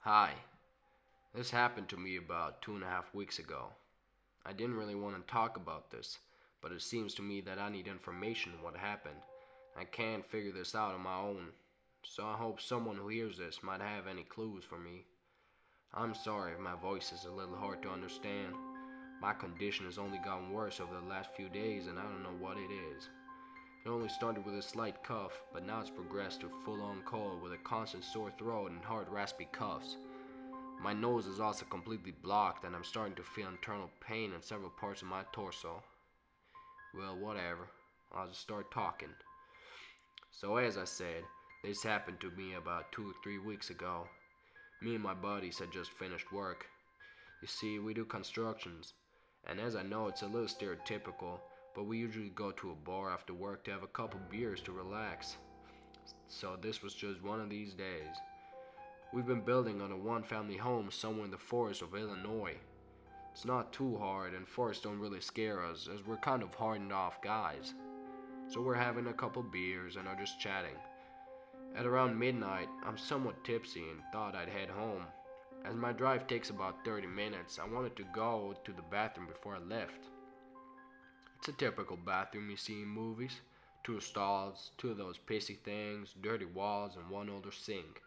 Hi, this happened to me about 2.5 weeks ago. I didn't really want to talk about this, but it seems to me that I need information on what happened. I can't figure this out on my own, so I hope someone who hears this might have any clues for me. I'm sorry if my voice is a little hard to understand. My condition has only gotten worse over the last few days and I don't know what it is. It only started with a slight cough, but now it's progressed to full-on cold with a constant sore throat and hard raspy coughs. My nose is also completely blocked and I'm starting to feel internal pain in several parts of my torso. Well, whatever. I'll just start talking. So as I said, this happened to me about 2 or 3 weeks ago. Me and my buddies had just finished work. You see, we do constructions, and as I know it's a little stereotypical, but we usually go to a bar after work to have a couple beers to relax. So this was just one of these days. We've been building on a one-family home somewhere in the forest of Illinois. It's not too hard, and forests don't really scare us, as we're kind of hardened off guys. So we're having a couple beers and are just chatting. At around midnight, I'm somewhat tipsy and thought I'd head home. As my drive takes about 30 minutes, I wanted to go to the bathroom before I left. It's a typical bathroom you see in movies. Two stalls, two of those pissy things, dirty walls, and one older sink.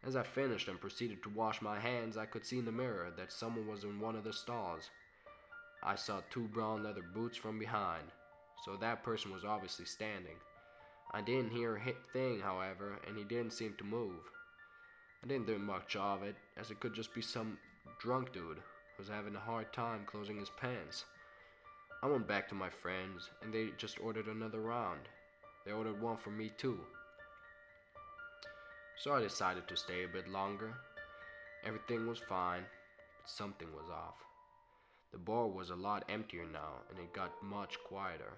As I finished and proceeded to wash my hands, I could see in the mirror that someone was in one of the stalls. I saw two brown leather boots from behind, so that person was obviously standing. I didn't hear a thing, however, and he didn't seem to move. I didn't think much of it, as it could just be some drunk dude who was having a hard time closing his pants. I went back to my friends, and they just ordered another round. They ordered one for me too. So I decided to stay a bit longer. Everything was fine, but something was off. The bar was a lot emptier now, and it got much quieter.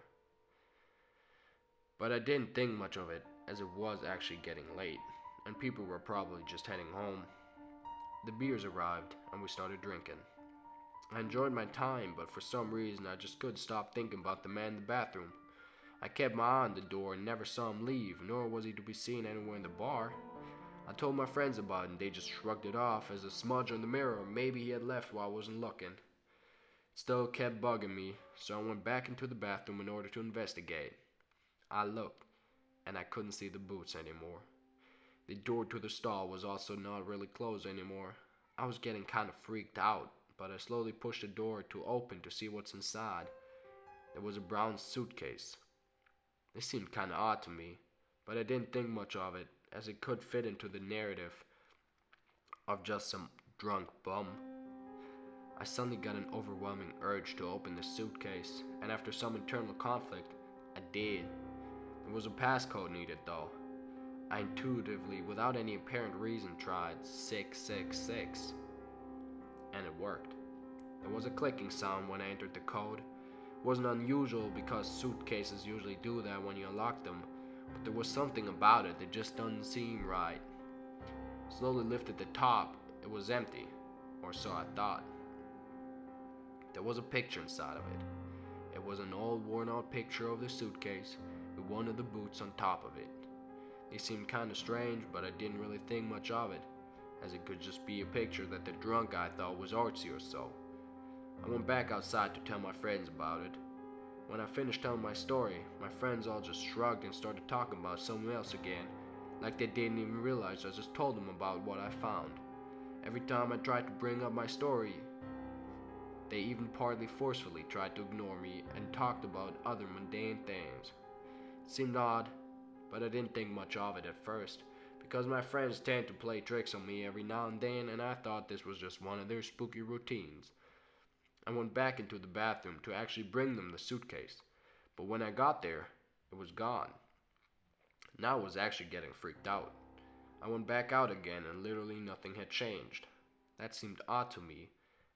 But I didn't think much of it, as it was actually getting late, and people were probably just heading home. The beers arrived, and we started drinking. I enjoyed my time, but for some reason I just couldn't stop thinking about the man in the bathroom. I kept my eye on the door and never saw him leave, nor was he to be seen anywhere in the bar. I told my friends about it and they just shrugged it off as a smudge on the mirror, or maybe he had left while I wasn't looking. It still kept bugging me, so I went back into the bathroom in order to investigate. I looked, and I couldn't see the boots anymore. The door to the stall was also not really closed anymore. I was getting kind of freaked out, but I slowly pushed the door to open to see what's inside. There was a brown suitcase. This seemed kind of odd to me, but I didn't think much of it, as it could fit into the narrative of just some drunk bum. I suddenly got an overwhelming urge to open the suitcase, and after some internal conflict, I did. There was a passcode needed though. I intuitively, without any apparent reason, tried 666, and it worked. There was a clicking sound when I entered the code. It wasn't unusual because suitcases usually do that when you unlock them, but there was something about it that just doesn't seem right. Slowly lifted the top. It was empty, or so I thought. There was a picture inside of it. It was an old worn out picture of the suitcase with one of the boots on top of it. They seemed kinda strange, but I didn't really think much of it, as it could just be a picture that the drunk guy thought was artsy or so. I went back outside to tell my friends about it. When I finished telling my story, my friends all just shrugged and started talking about someone else again, like they didn't even realize I just told them about what I found. Every time I tried to bring up my story, they even partly forcefully tried to ignore me and talked about other mundane things. It seemed odd, but I didn't think much of it at first, because my friends tend to play tricks on me every now and then, and I thought this was just one of their spooky routines. I went back into the bathroom to actually bring them the suitcase, but when I got there, it was gone. Now I was actually getting freaked out. I went back out again and literally nothing had changed. That seemed odd to me,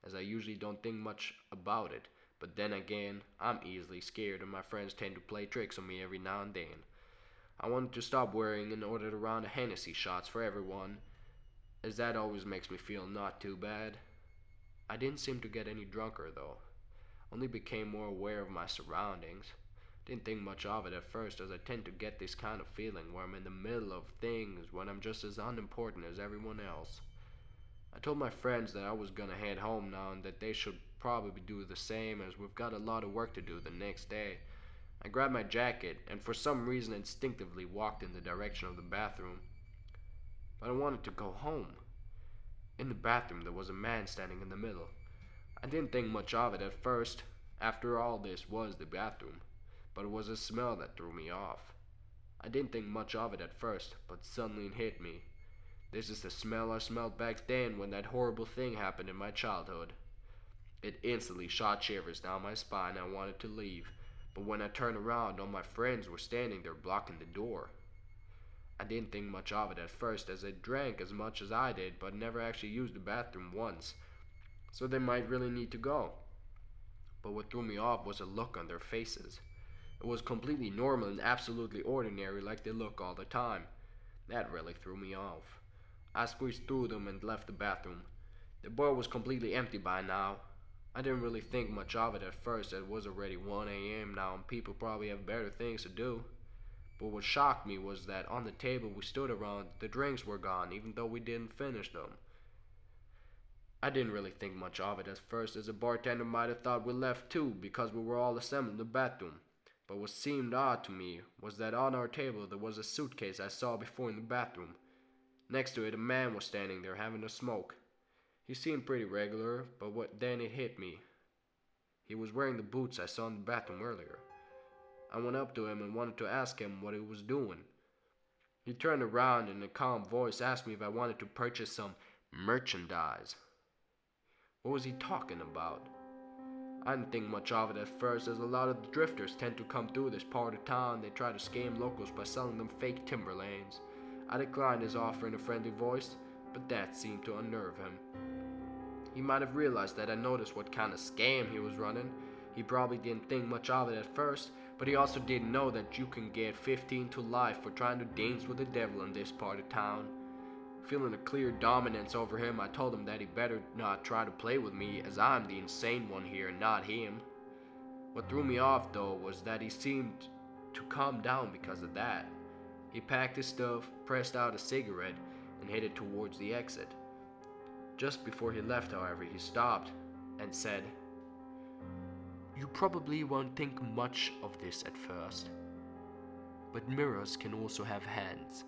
as I usually don't think much about it, but then again, I'm easily scared and my friends tend to play tricks on me every now and then. I wanted to stop worrying and ordered a round of Hennessy shots for everyone, as that always makes me feel not too bad. I didn't seem to get any drunker though, only became more aware of my surroundings. Didn't think much of it at first, as I tend to get this kind of feeling where I'm in the middle of things when I'm just as unimportant as everyone else. I told my friends that I was gonna head home now and that they should probably do the same as we've got a lot of work to do the next day. I grabbed my jacket and for some reason instinctively walked in the direction of the bathroom. But I wanted to go home. In the bathroom there was a man standing in the middle. I didn't think much of it at first. After all, this was the bathroom. But it was a smell that threw me off. I didn't think much of it at first, but suddenly it hit me. This is the smell I smelled back then when that horrible thing happened in my childhood. It instantly shot shivers down my spine and I wanted to leave. But when I turned around, all my friends were standing there blocking the door. I didn't think much of it at first as they drank as much as I did but never actually used the bathroom once, so they might really need to go. But what threw me off was the look on their faces. It was completely normal and absolutely ordinary like they look all the time. That really threw me off. I squeezed through them and left the bathroom. The bar was completely empty by now. I didn't really think much of it at first as it was already 1 a.m. now and people probably have better things to do. But what shocked me was that on the table we stood around, the drinks were gone even though we didn't finish them. I didn't really think much of it at first as the bartender might have thought we left too because we were all assembled in the bathroom. But what seemed odd to me was that on our table there was a suitcase I saw before in the bathroom. Next to it a man was standing there having a smoke. He seemed pretty regular, but then it hit me. He was wearing the boots I saw in the bathroom earlier. I went up to him and wanted to ask him what he was doing. He turned around and in a calm voice asked me if I wanted to purchase some merchandise. What was he talking about? I didn't think much of it at first as a lot of the drifters tend to come through this part of town. They try to scam locals by selling them fake timberlands. I declined his offer in a friendly voice, but that seemed to unnerve him. He might have realized that I noticed what kind of scam he was running. He probably didn't think much of it at first, but he also didn't know that you can get 15 to life for trying to dance with the devil in this part of town. Feeling a clear dominance over him, I told him that he better not try to play with me as I'm the insane one here and not him. What threw me off though was that he seemed to calm down because of that. He packed his stuff, pressed out a cigarette, and headed towards the exit. Just before he left, however, he stopped and said, "You probably won't think much of this at first, but mirrors can also have hands.